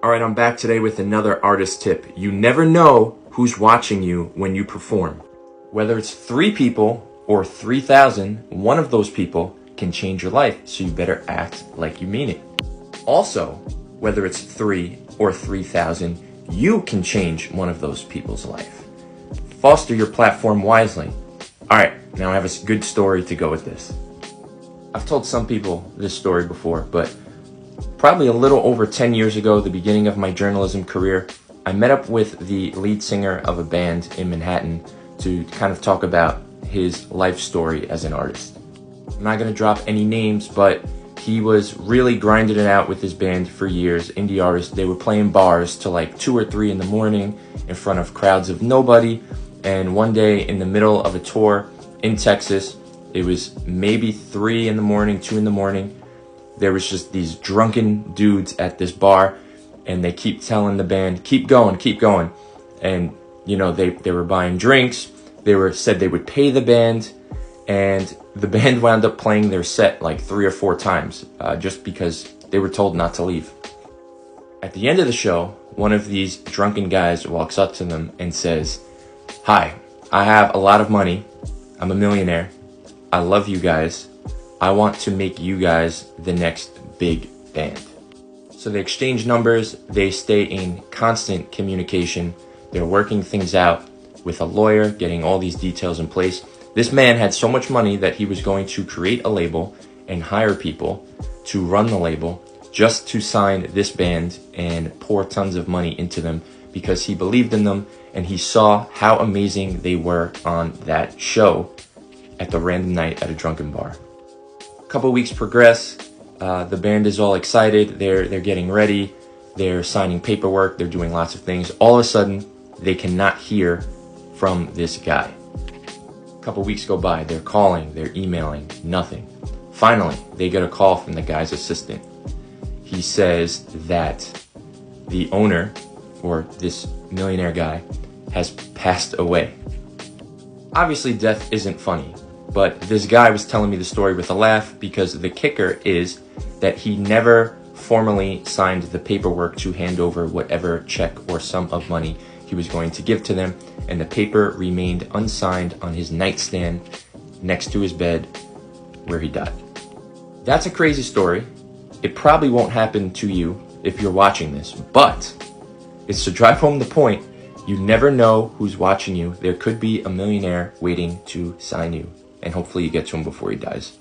All right, I'm back today with another artist tip. You never know who's watching you when you perform. Whether it's 3 people or 3,000, one of those people can change your life, so you better act like you mean it. Also, whether it's 3 or 3,000, you can change one of those people's life. Foster your platform wisely. All right, now I have a good story to go with this. I've told some people this story before, but probably a little over 10 years ago, the beginning of my journalism career, I met up with the lead singer of a band in Manhattan to kind of talk about his life story as an artist. I'm not going to drop any names, but he was really grinding it out with his band for years, indie artists. They were playing bars till like 2 or 3 in the morning in front of crowds of nobody. And one day in the middle of a tour in Texas, it was maybe 3 in the morning, 2 in the morning. There was just these drunken dudes at this bar, and they keep telling the band, keep going, keep going. And, you know, they were buying drinks. Said they would pay the band, and the band wound up playing their set like 3 or 4 times, just because they were told not to leave. At the end of the show, one of these drunken guys walks up to them and says, "Hi, I have a lot of money. I'm a millionaire. I love you guys. I want to make you guys the next big band." So they exchange numbers. They stay in constant communication. They're working things out with a lawyer, getting all these details in place. This man had so much money that he was going to create a label and hire people to run the label just to sign this band and pour tons of money into them because he believed in them and he saw how amazing they were on that show at the random night at a drunken bar. Couple weeks progress, the band is all excited, they're getting ready, they're signing paperwork, they're doing lots of things. All of a sudden, they cannot hear from this guy. Couple weeks go by, they're calling, they're emailing, nothing. Finally, they get a call from the guy's assistant. He says that the owner, or this millionaire guy, has passed away. Obviously, death isn't funny. But this guy was telling me the story with a laugh because the kicker is that he never formally signed the paperwork to hand over whatever check or sum of money he was going to give to them, and the paper remained unsigned on his nightstand next to his bed where he died. That's a crazy story. It probably won't happen to you if you're watching this, but it's to drive home the point. You never know who's watching you. There could be a millionaire waiting to sign you. And hopefully you get to him before he dies.